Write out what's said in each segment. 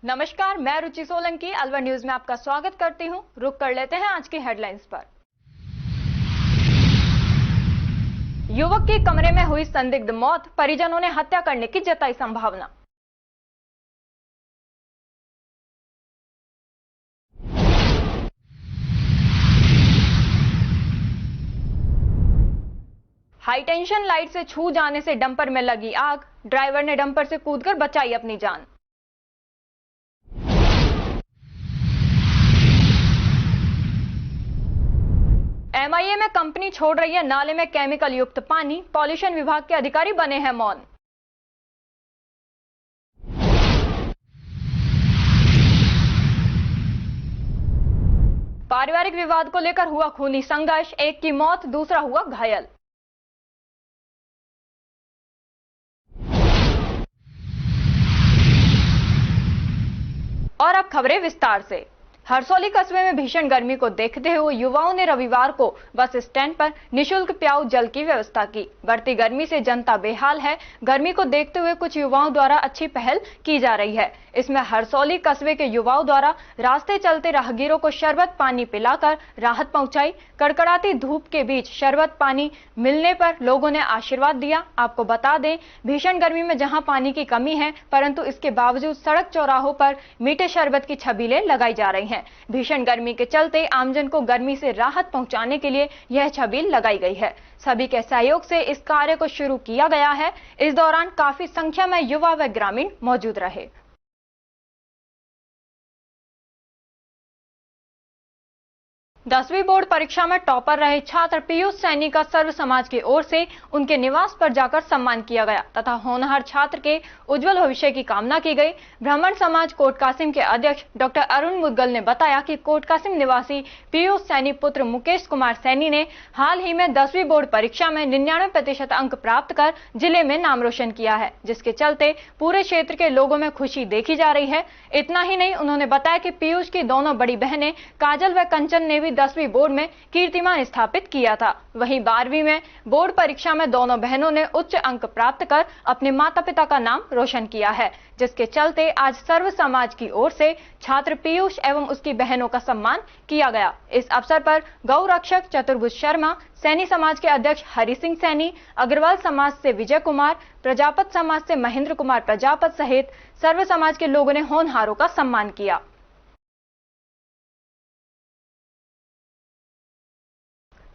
नमस्कार, मैं रुचि सोलंकी अलवर न्यूज में आपका स्वागत करती हूं। रुक कर लेते हैं आज की हेडलाइंस पर। युवक की कमरे में हुई संदिग्ध मौत, परिजनों ने हत्या करने की जताई संभावना। हाई टेंशन लाइट से छू जाने से डंपर में लगी आग, ड्राइवर ने डंपर से कूदकर बचाई अपनी जान। एमआईए में कंपनी छोड़ रही है नाले में केमिकल युक्त पानी, पॉल्यूशन विभाग के अधिकारी बने हैं मौन। पारिवारिक विवाद को लेकर हुआ खूनी संघर्ष, एक की मौत, दूसरा हुआ घायल। और अब खबरें विस्तार से। हरसौली कस्बे में भीषण गर्मी को देखते हुए युवाओं ने रविवार को बस स्टैंड पर निशुल्क प्याऊ जल की व्यवस्था की। बढ़ती गर्मी से जनता बेहाल है। गर्मी को देखते हुए कुछ युवाओं द्वारा अच्छी पहल की जा रही है। इसमें हरसौली कस्बे के युवाओं द्वारा रास्ते चलते राहगीरों को शरबत पानी पिलाकर राहत पहुंचाई। कड़कड़ाती धूप के बीच शरबत पानी मिलने पर लोगों ने आशीर्वाद दिया। आपको बता दें, भीषण गर्मी में जहां पानी की कमी है, परंतु इसके बावजूद सड़क चौराहों पर मीठे शरबत की छबीलें लगाई जा रही हैं। भीषण गर्मी के चलते आमजन को गर्मी से राहत पहुंचाने के लिए यह छबील लगाई गई है। सभी के सहयोग से इस कार्य को शुरू किया गया है। इस दौरान काफी संख्या में युवा व ग्रामीण मौजूद रहे। 10वीं बोर्ड परीक्षा में टॉपर रहे छात्र पीयूष सैनी का सर्व समाज की ओर से उनके निवास पर जाकर सम्मान किया गया तथा होनहार छात्र के उज्जवल भविष्य की कामना की गई। ब्राह्मण समाज कोट कासिम के अध्यक्ष डॉक्टर अरुण मुदगल ने बताया कि कोट कासिम निवासी पीयूष सैनी पुत्र मुकेश कुमार सैनी ने हाल ही में 10वीं बोर्ड परीक्षा में 99% अंक प्राप्त कर जिले में नाम रोशन किया है, जिसके चलते पूरे क्षेत्र के लोगों में खुशी देखी जा रही है। इतना ही नहीं, उन्होंने बताया कि पीयूष की दोनों बड़ी बहनें काजल व कंचन ने भी 10वीं बोर्ड में कीर्तिमान स्थापित किया था। वहीं 12वीं में बोर्ड परीक्षा में दोनों बहनों ने उच्च अंक प्राप्त कर अपने माता पिता का नाम रोशन किया है, जिसके चलते आज सर्व समाज की ओर से छात्र पीयूष एवं उसकी बहनों का सम्मान किया गया। इस अवसर पर गौ रक्षक चतुर्भुज शर्मा, सैनी समाज के अध्यक्ष हरि सिंह सैनी, अग्रवाल समाज से विजय कुमार, प्रजापत समाज से महेंद्र कुमार प्रजापत सहित सर्व समाज के लोगों ने होनहारों का सम्मान किया।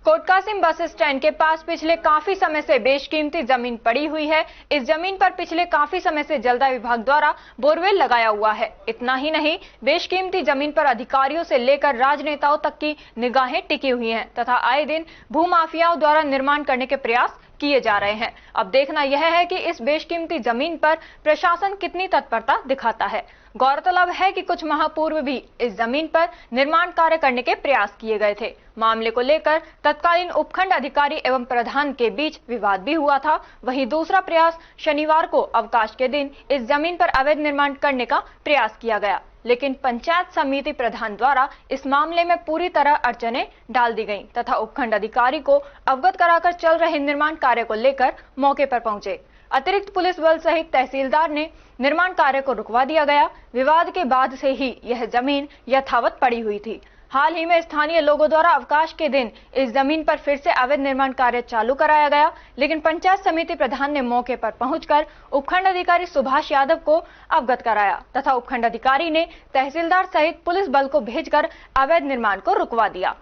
कोटकासिम बस स्टैंड के पास पिछले काफी समय से बेशकीमती जमीन पड़ी हुई है। इस जमीन पर पिछले काफी समय से जलदाय विभाग द्वारा बोरवेल लगाया हुआ है। इतना ही नहीं, बेशकीमती जमीन पर अधिकारियों से लेकर राजनेताओं तक की निगाहें टिकी हुई हैं तथा आए दिन भूमाफियाओं द्वारा निर्माण करने के प्रयास किए जा रहे हैं। अब देखना यह है कि इस बेशकीमती जमीन पर प्रशासन कितनी तत्परता दिखाता है। गौरतलब है कि कुछ माह पूर्व भी इस जमीन पर निर्माण कार्य करने के प्रयास किए गए थे। मामले को लेकर तत्कालीन उपखंड अधिकारी एवं प्रधान के बीच विवाद भी हुआ था। वहीं दूसरा प्रयास शनिवार को अवकाश के दिन इस जमीन पर अवैध निर्माण करने का प्रयास किया गया, लेकिन पंचायत समिति प्रधान द्वारा इस मामले में पूरी तरह अड़चनें डाल दी गईं तथा उपखंड अधिकारी को अवगत कराकर चल रहे निर्माण कार्य को लेकर मौके पर पहुंचे। अतिरिक्त पुलिस बल सहित तहसीलदार ने निर्माण कार्य को रुकवा दिया गया। विवाद के बाद से ही यह जमीन यथावत पड़ी हुई थी। हाल ही में स्थानीय लोगों द्वारा अवकाश के दिन इस जमीन पर फिर से अवैध निर्माण कार्य चालू कराया गया, लेकिन पंचायत समिति प्रधान ने मौके पर पहुंचकर उपखंड अधिकारी सुभाष यादव को अवगत कराया तथा उपखंड अधिकारी ने तहसीलदार सहित पुलिस बल को भेजकर अवैध निर्माण को रुकवा दिया।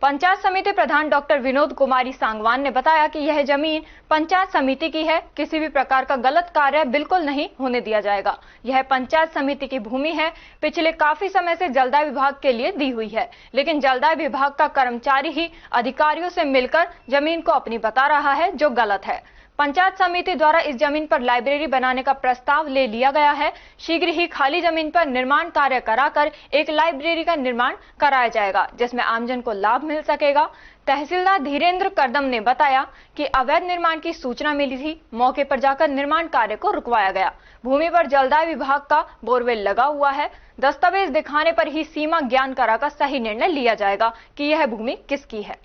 पंचायत समिति प्रधान डॉक्टर विनोद कुमारी सांगवान ने बताया कि यह जमीन पंचायत समिति की है। किसी भी प्रकार का गलत कार्य बिल्कुल नहीं होने दिया जाएगा। यह पंचायत समिति की भूमि है। पिछले काफी समय से जलदाय विभाग के लिए दी हुई है, लेकिन जलदाय विभाग का कर्मचारी ही अधिकारियों से मिलकर जमीन को अपनी बता रहा है, जो गलत है। पंचायत समिति द्वारा इस जमीन पर लाइब्रेरी बनाने का प्रस्ताव ले लिया गया है। शीघ्र ही खाली जमीन पर निर्माण कार्य कराकर एक लाइब्रेरी का निर्माण कराया जाएगा, जिसमें आमजन को लाभ मिल सकेगा। तहसीलदार धीरेन्द्र करदम ने बताया कि अवैध निर्माण की सूचना मिली थी। मौके पर जाकर निर्माण कार्य को रुकवाया गया। भूमि पर जलदाय विभाग का बोरवेल लगा हुआ है। दस्तावेज दिखाने पर ही सीमा ज्ञान कराकर सही निर्णय लिया जाएगा कि यह भूमि किसकी है।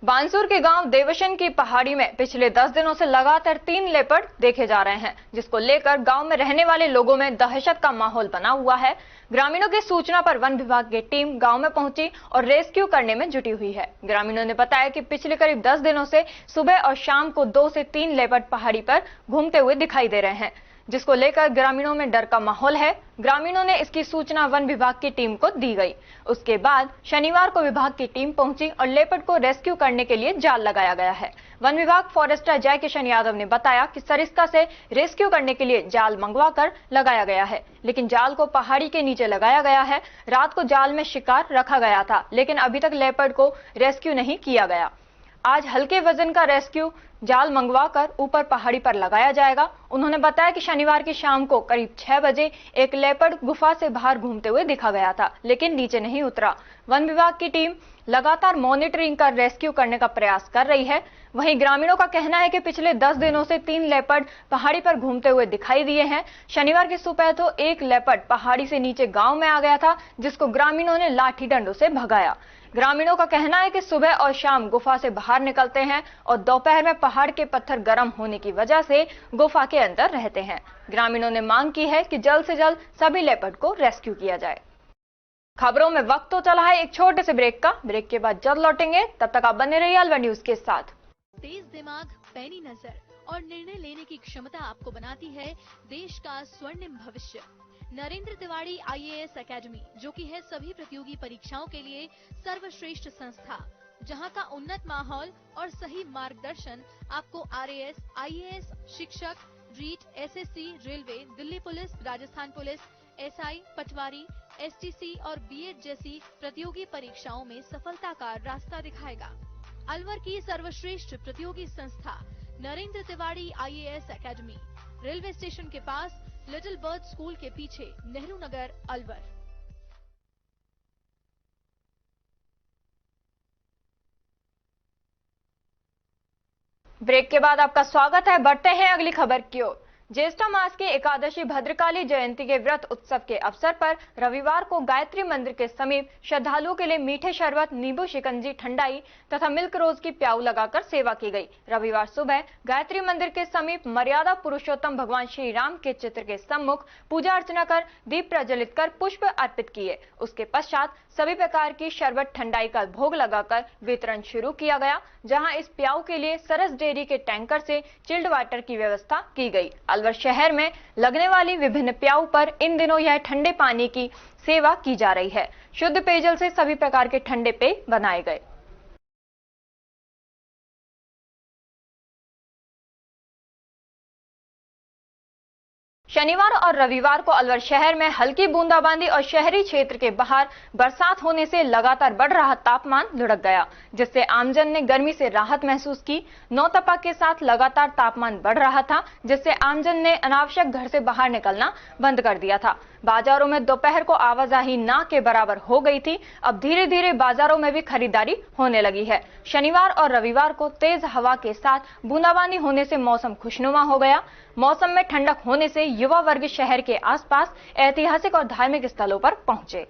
बानसूर के गांव देवशन की पहाड़ी में पिछले 10 दिनों से लगातार 3 लेपर्ड देखे जा रहे हैं, जिसको लेकर गांव में रहने वाले लोगों में दहशत का माहौल बना हुआ है। ग्रामीणों की सूचना पर वन विभाग की टीम गांव में पहुंची और रेस्क्यू करने में जुटी हुई है। ग्रामीणों ने बताया कि पिछले करीब 10 दिनों से सुबह और शाम को 2 से 3 लेपर्ड पहाड़ी पर घूमते हुए दिखाई दे रहे हैं, जिसको लेकर ग्रामीणों में डर का माहौल है। ग्रामीणों ने इसकी सूचना वन विभाग की टीम को दी गई। उसके बाद शनिवार को विभाग की टीम पहुंची और लेपर्ड को रेस्क्यू करने के लिए जाल लगाया गया है। वन विभाग फॉरेस्टर जय किशन यादव ने बताया कि सरिस्का से रेस्क्यू करने के लिए जाल मंगवाकर लगाया गया है, लेकिन जाल को पहाड़ी के नीचे लगाया गया है। रात को जाल में शिकार रखा गया था, लेकिन अभी तक लेपर्ड को रेस्क्यू नहीं किया गया। आज हल्के वजन का रेस्क्यू जाल मंगवाकर ऊपर पहाड़ी पर लगाया जाएगा। उन्होंने बताया कि शनिवार की शाम को करीब 6 बजे एक लेपर्ड गुफा से बाहर घूमते हुए दिखा गया था, लेकिन नीचे नहीं उतरा। वन विभाग की टीम लगातार मॉनिटरिंग कर रेस्क्यू करने का प्रयास कर रही है। वहीं ग्रामीणों का कहना है कि पिछले 10 दिनों से 3 लेपर्ड पहाड़ी पर घूमते हुए दिखाई दिए हैं। शनिवार की सुबह तो एक लेपर्ड पहाड़ी से नीचे गांव में आ गया था, जिसको ग्रामीणों ने लाठी डंडों से भगाया। ग्रामीणों का कहना है कि सुबह और शाम गुफा से बाहर निकलते हैं और दोपहर में पहाड़ के पत्थर गर्म होने की वजह से गुफा के अंदर रहते हैं। ग्रामीणों ने मांग की है कि जल्द से जल्द सभी लेपर्ड को रेस्क्यू किया जाए। खबरों में वक्त तो चला है एक छोटे से ब्रेक का। ब्रेक के बाद जल्द लौटेंगे, तब तक आप बने रहिए अलवर न्यूज के साथ। तेज दिमाग, पैनी नजर और निर्णय लेने की क्षमता आपको बनाती है देश का स्वर्णिम भविष्य। नरेंद्र तिवारी IAS एकेडमी, जो कि है सभी प्रतियोगी परीक्षाओं के लिए सर्वश्रेष्ठ संस्था, जहां का उन्नत माहौल और सही मार्गदर्शन आपको RAS, IAS, शिक्षक, REET, SSC, railway, Delhi police, Rajasthan police, SI, patwari, STC और BEd जैसी प्रतियोगी परीक्षाओं में सफलता का रास्ता दिखाएगा। अलवर की सर्वश्रेष्ठ प्रतियोगी संस्था Narendra Tiwari IAS academy, railway station के पास, लिटिल बर्ड स्कूल के पीछे, नेहरू नगर, अलवर। ब्रेक के बाद आपका स्वागत है। बढ़ते हैं अगली खबर की ओर। ज्येष्ठ मास की एकादशी भद्रकाली जयंती के व्रत उत्सव के अवसर पर रविवार को गायत्री मंदिर के समीप श्रद्धालुओं के लिए मीठे शरबत, नींबू शिकंजी, ठंडाई तथा मिल्क रोज की प्याऊ लगाकर सेवा की गई। रविवार सुबह गायत्री मंदिर के समीप मर्यादा पुरुषोत्तम भगवान श्री राम के चित्र के सम्मुख पूजा अर्चना कर दीप प्रज्वलित कर पुष्प अर्पित किए। उसके पश्चात सभी प्रकार की शरबत, ठंडाई का भोग लगाकर वितरण शुरू किया गया, जहां इस प्याऊ के लिए सरस डेयरी के टैंकर से चिल्ड वाटर की व्यवस्था की गई। अलवर शहर में लगने वाली विभिन्न प्याऊ पर इन दिनों यह ठंडे पानी की सेवा की जा रही है। शुद्ध पेयजल से सभी प्रकार के ठंडे पेय बनाए गए। शनिवार और रविवार को अलवर शहर में हल्की बूंदाबांदी और शहरी क्षेत्र के बाहर बरसात होने से लगातार बढ़ रहा तापमान लुढ़क गया, जिससे आमजन ने गर्मी से राहत महसूस की। नौतपा के साथ लगातार तापमान बढ़ रहा था, जिससे आमजन ने अनावश्यक घर से बाहर निकलना बंद कर दिया था। बाजारों में दोपहर को आवाजाही ना के बराबर हो गई थी। अब धीरे धीरे बाजारों में भी खरीदारी होने लगी है। शनिवार और रविवार को तेज हवा के साथ बूंदाबांदी होने से मौसम खुशनुमा हो गया। मौसम में ठंडक होने से युवा वर्ग शहर के आसपास ऐतिहासिक और धार्मिक स्थलों पर पहुंचे।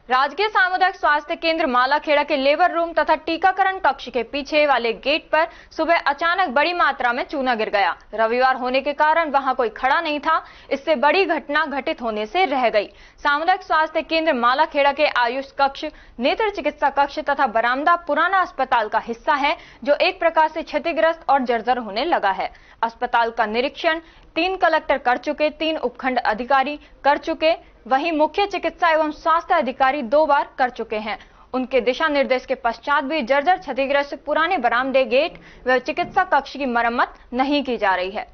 राजकीय सामुदायिक स्वास्थ्य केंद्र मालाखेड़ा के लेबर रूम तथा टीकाकरण कक्ष के पीछे वाले गेट पर सुबह अचानक बड़ी मात्रा में चूना गिर गया। रविवार होने के कारण वहां कोई खड़ा नहीं था। इससे बड़ी घटना घटित होने से रह गई। सामुदायिक स्वास्थ्य केंद्र मालाखेड़ा के आयुष कक्ष, नेत्र चिकित्सा कक्ष तथा बरामदा पुराना अस्पताल का हिस्सा है, जो एक प्रकार से क्षतिग्रस्त और जर्जर होने लगा है। अस्पताल का निरीक्षण 3 कलेक्टर कर चुके, 3 उपखंड अधिकारी कर चुके, वहीं मुख्य चिकित्सा एवं स्वास्थ्य अधिकारी 2 बार कर चुके हैं। उनके दिशा निर्देश के पश्चात भी जर्जर क्षतिग्रस्त पुराने बरामदे, गेट व चिकित्सा कक्ष की मरम्मत नहीं की जा रही है।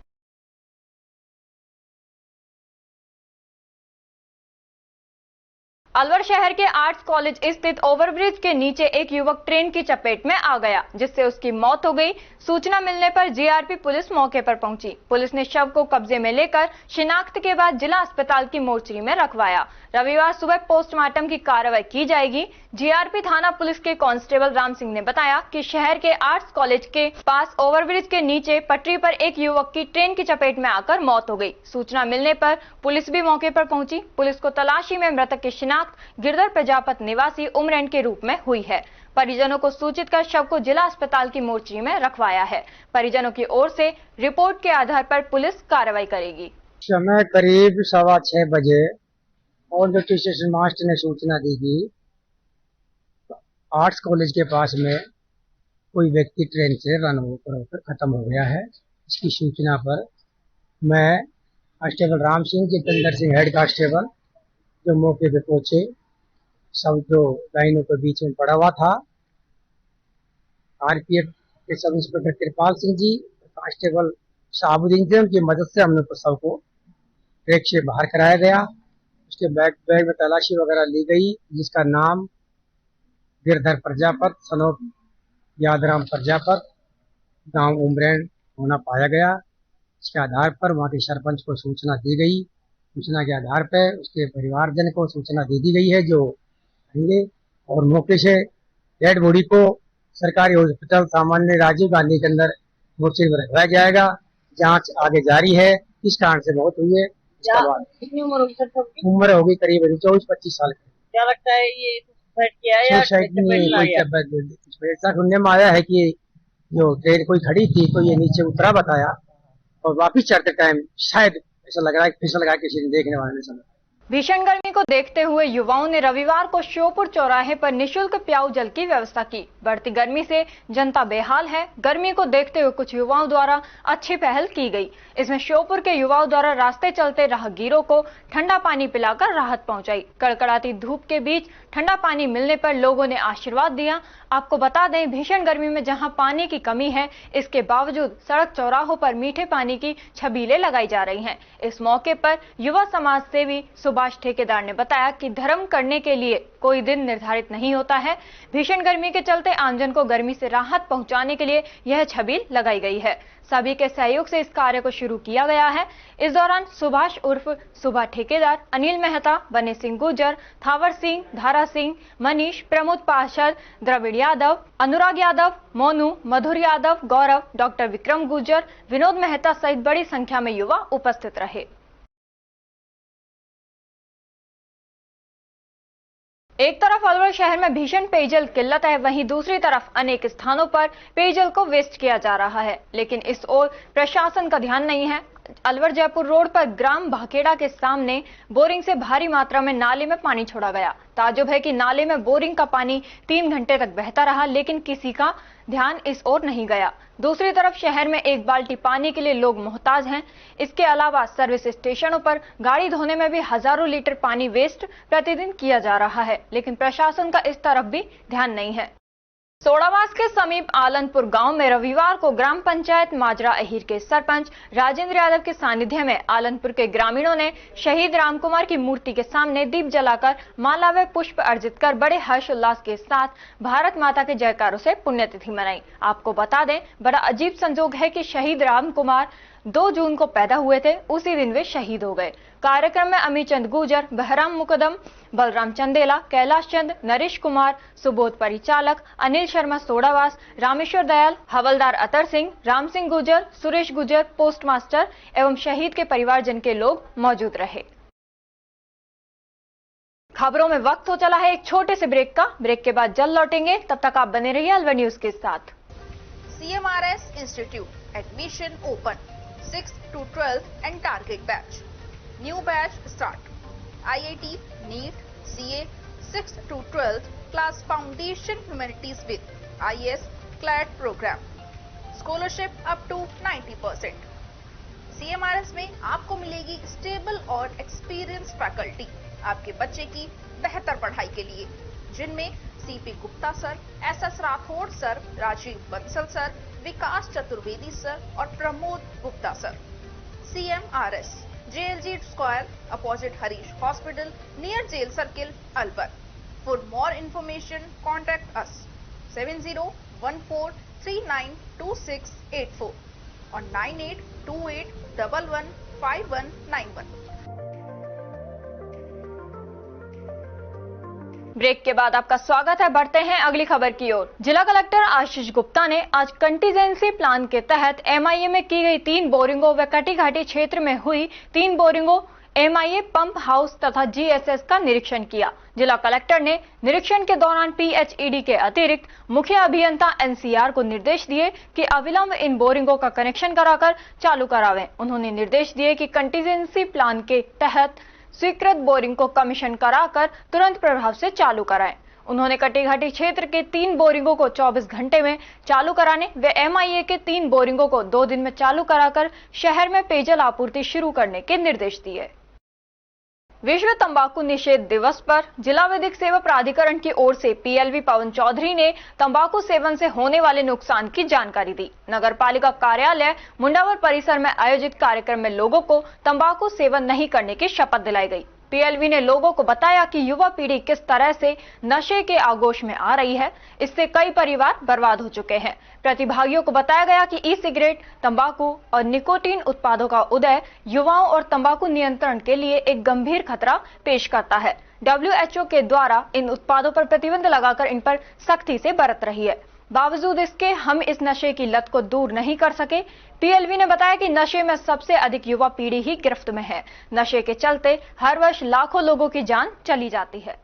अलवर शहर के आर्ट्स कॉलेज स्थित ओवरब्रिज के नीचे एक युवक ट्रेन की चपेट में आ गया, जिससे उसकी मौत हो गई। सूचना मिलने पर जीआरपी पुलिस मौके पर पहुंची। पुलिस ने शव को कब्जे में लेकर शिनाख्त के बाद जिला अस्पताल की मोर्चरी में रखवाया। रविवार सुबह पोस्टमार्टम की कार्रवाई की जाएगी। जीआरपी थाना पुलिस के कांस्टेबल राम सिंह ने बताया कि शहर के आर्ट्स कॉलेज के पास ओवरब्रिज के नीचे पटरी पर एक युवक की ट्रेन की चपेट में आकर मौत हो गई। सूचना मिलने पर पुलिस भी मौके पर पहुंची। पुलिस को तलाशी में मृतक की शिनाख्त गिरधर प्रजापत निवासी उमरेंड के रूप में हुई है। परिजनों को सूचित कर शव को जिला अस्पताल की मोर्चरी में रखवाया है। परिजनों की ओर से रिपोर्ट के आधार पर पुलिस कार्रवाई करेगी। समय करीब 6:15 बजे और स्टेशन मास्टर ने सूचना दी कि आर्ट्स कॉलेज के पास में कोई व्यक्ति ट्रेन से रन होकर खत्म हो गया है। इसकी सूचना पर मैं constable Ram Singh, Jitendra Singh head constable जो मौके पे पहुंचे, सब दो लाइनों के बीच में पड़ा हुआ था। आरपीएफ के सब इंस्पेक्टर कृपाल सिंह जी, कांस्टेबल शाहबुद्दीन जी की मदद से हमने सब को ट्रैक से बाहर कराया गया। उसके बैग में तलाशी वगैरह ली गई, जिसका नाम गिरधर प्रजापत सनोप यादराम प्रजापत, गांव उमरैन होना पाया गया। इसके आधार पर वहां के सरपंच को सूचना दी गई। सूचना के आधार पर उसके परिवारजन को सूचना दे दी गई है, जो आएंगे और मौके से डेड बॉडी को सरकारी हॉस्पिटल सामान्य राजीव गांधी के अंदर मोर्चरी में रखवाया जाएगा। जांच आगे जारी है, किस कारण से मौत हुई है। कितनी उम्र होगी सर? उम्र होगी करीब 24-25 साल की। क्या लगता है ये सुसाइड किया है या ऐसा सुनने में आया है कि जो ट्रेन कोई खड़ी थी तो ये नीचे उतरा बताया और वापिस चढ़ते टाइम शायद ऐसा लग रहा है फिसल लगा किसी ने देखने वाले ने समझा। भीषण गर्मी को देखते हुए युवाओं ने रविवार को श्योपुर चौराहे पर निशुल्क प्याऊ जल की व्यवस्था की। बढ़ती गर्मी से जनता बेहाल है। गर्मी को देखते हुए कुछ युवाओं द्वारा अच्छी पहल की गई। इसमें श्योपुर के युवाओं द्वारा रास्ते चलते राहगीरों को ठंडा पानी पिलाकर राहत पहुंचाई। कड़कड़ाती धूप के बीच ठंडा पानी मिलने पर लोगों ने आशीर्वाद दिया। आपको बता दें, भीषण गर्मी में जहां पानी की कमी है, इसके बावजूद सड़क चौराहों पर मीठे पानी की छबीलें लगाई जा रही हैं। इस मौके पर युवा समाज सेवी सुभाष ठेकेदार ने बताया कि धर्म करने के लिए कोई दिन निर्धारित नहीं होता है। भीषण गर्मी के चलते आमजन को गर्मी से राहत पहुंचाने के लिए यह छबील लगाई गई है। सभी के सहयोग से इस कार्य को शुरू किया गया है। इस दौरान सुभाष उर्फ सुभा ठेकेदार, अनिल मेहता, बने सिंह गुर्जर, थावर सिंह, धारा सिंह, मनीष, प्रमोद पार्षद, द्रविड़ यादव, अनुराग यादव, मोनू, मधुर यादव, गौरव, डॉक्टर विक्रम गुर्जर, विनोद मेहता सहित बड़ी संख्या में युवा उपस्थित रहे। एक तरफ अलवर शहर में भीषण पेयजल किल्लत है, वहीं दूसरी तरफ अनेक स्थानों पर पेयजल को वेस्ट किया जा रहा है, लेकिन इस ओर प्रशासन का ध्यान नहीं है। अलवर जयपुर रोड पर ग्राम भाखेड़ा के सामने बोरिंग से भारी मात्रा में नाले में पानी छोड़ा गया। ताज्जुब है कि नाले में बोरिंग का पानी 3 घंटे तक बहता रहा, लेकिन किसी का ध्यान इस ओर नहीं गया। दूसरी तरफ शहर में एक बाल्टी पानी के लिए लोग मोहताज हैं। इसके अलावा सर्विस स्टेशनों पर गाड़ी धोने में भी हजारों लीटर पानी वेस्ट प्रतिदिन किया जा रहा है, लेकिन प्रशासन का इस तरफ भी ध्यान नहीं है। सोडावास के समीप आलनपुर गांव में रविवार को ग्राम पंचायत माजरा अहीर के सरपंच राजेंद्र यादव के सानिध्य में आलनपुर के ग्रामीणों ने शहीद रामकुमार की मूर्ति के सामने दीप जलाकर माला व पुष्प अर्जित कर बड़े हर्षोल्लास के साथ भारत माता के जयकारों से पुण्यतिथि मनाई। आपको बता दें, बड़ा अजीब संजोग है कि शहीद रामकुमार 2 जून को पैदा हुए थे, उसी दिन वे शहीद हो गए। कार्यक्रम में अमीर चंद गुर्जर, बहराम मुकदम, बलराम चंदेला, कैलाश चंद, नरेश कुमार, सुबोध परिचालक, अनिल शर्मा सोडावास, रामेश्वर दयाल, हवलदार अतर सिंह, राम सिंह गुर्जर, सुरेश गुर्जर, पोस्टमास्टर एवं शहीद के परिवारजन के लोग मौजूद रहे। खबरों में वक्त हो चला है एक छोटे से ब्रेक का। ब्रेक के बाद जल्द लौटेंगे, तब तक आप बने रहिए अलवर न्यूज के साथ। CMRS Institute admission open 6th to 12th and target batch. New batch start. IIT, NEET, CA 6th to 12th class foundation humanities with IS CLAT program. Scholarship up to 90%. CMRS में आपको मिलेगी stable और experience faculty आपके बच्चे की बेहतर पढ़ाई के लिए, जिनमें CP Gupta sir, SS Rathore sir, Rajeev Bansal sir, Vikas Chaturvedi sir और Pramod Gupta sir. CMRS JLG Square opposite Harish Hospital near Jail Circle, Alwar. For more information, contact us 7014392684 or 9828115191. Break के बाद आपका स्वागत है। बढ़ते हैं अगली खबर की ओर। जिला कलेक्टर आशीष गुप्ता ने आज कंटीजेंसी प्लान के तहत MIA में की गई 3 बोरिंगों व कटी घाटी क्षेत्र में हुई 3 बोरिंगों MIA पंप हाउस तथा GSS का निरीक्षण किया। जिला कलेक्टर ने निरीक्षण के दौरान PHED के अतिरिक्त मुख्य अभियंता NCR को निर्देश दिए कि अविलंब इन बोरिंगों का कनेक्शन कराकर चालू करावें। उन्होंने निर्देश दिए कि कंटीजेंसी प्लान के तहत स्वीकृत बोरिंग को कमीशन कराकर तुरंत प्रभाव से चालू कराएं। उन्होंने कटिघाटी क्षेत्र के 3 बोरिंगों को 24 घंटे में चालू कराने व MIA के 3 बोरिंगों को 2 दिन में चालू कराकर शहर में पेयजल आपूर्ति शुरू करने के निर्देश दिए। विश्व तंबाकू निषेध दिवस पर जिला विधिक सेवा प्राधिकरण की ओर से PLV पवन चौधरी ने तंबाकू सेवन से होने वाले नुकसान की जानकारी दी। नगर पालिका कार्यालय मुंडावर परिसर में आयोजित कार्यक्रम में लोगों को तंबाकू सेवन नहीं करने की शपथ दिलाई गई। PLV ने लोगों को बताया कि युवा पीढ़ी किस तरह से नशे के आगोश में आ रही है, इससे कई परिवार बर्बाद हो चुके हैं। प्रतिभागियों को बताया गया कि ई-सिगरेट, तंबाकू और निकोटीन उत्पादों का उदय युवाओं और तंबाकू नियंत्रण के लिए एक गंभीर खतरा पेश करता है। WHO के द्वारा इन उत्पादों पर प्रतिबंध लगाकर इन पर सख्ती से बरत रही है। बावजूद इसके हम इस नशे की लत को दूर नहीं कर सके। PLV ने बताया कि नशे में सबसे अधिक युवा पीढ़ी ही गिरफ्त में है। नशे के चलते हर वर्ष लाखों लोगों की जान चली जाती है।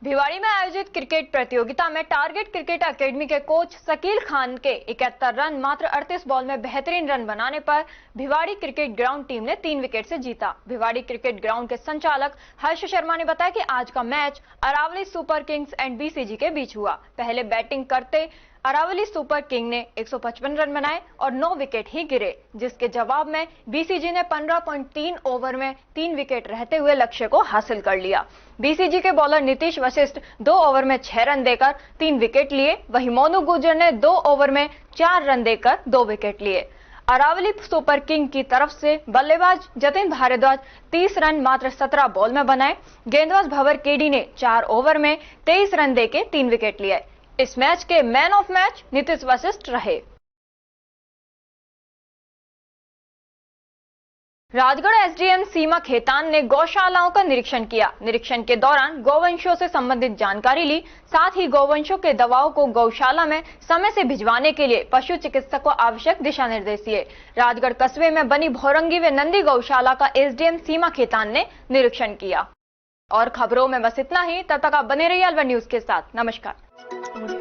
भिवाड़ी में आयोजित क्रिकेट प्रतियोगिता में टारगेट क्रिकेट एकेडमी के कोच शकील खान के 71 रन मात्र 38 बॉल में बेहतरीन रन बनाने पर भिवाड़ी क्रिकेट ग्राउंड टीम ने 3 विकेट से जीता। भिवाड़ी क्रिकेट ग्राउंड के संचालक हर्ष शर्मा ने बताया कि आज का match Aravali super kings and BCG के बीच हुआ। पहले बैटिंग करते अरावली सुपर किंग ने 155 रन बनाए और 9 विकेट ही गिरे, जिसके जवाब में BCG ने 15.3 ओवर में 3 विकेट रहते हुए लक्ष्य को हासिल कर लिया। BCG के बॉलर नीतीश वशिष्ठ 2 ओवर में 6 रन देकर 3 विकेट लिए, वहीं मोनू गुर्जर ने 2 ओवर में 4 रन देकर 2 विकेट लिए। अरावली सुपर किंग की तरफ से बल्लेबाज जतिन भारद्वाज 30 रन मात्र 17 बॉल में बनाए। गेंदबाज भंवर केडी ने 4 ओवर में 23 रन देके 3 विकेट लिए। इस मैच के man of match Nitish Vashishtha रहे। राजगढ़ SDM सीमा खेतान ने गौशालाओं का निरीक्षण किया। निरीक्षण के दौरान गौवंशों से संबंधित जानकारी ली, साथ ही गौवंशों के दवाओं को गौशाला में समय से भिजवाने के लिए पशु चिकित्सक को आवश्यक दिशा निर्देश दिए। राजगढ़ कस्बे में बनी भौरंगी व नंदी गौशाला का SDM सीमा खेतान ने निरीक्षण किया। और खबरों में बस इतना ही। तब तक आप बने रहिए अलवर न्यूज के साथ। नमस्कार।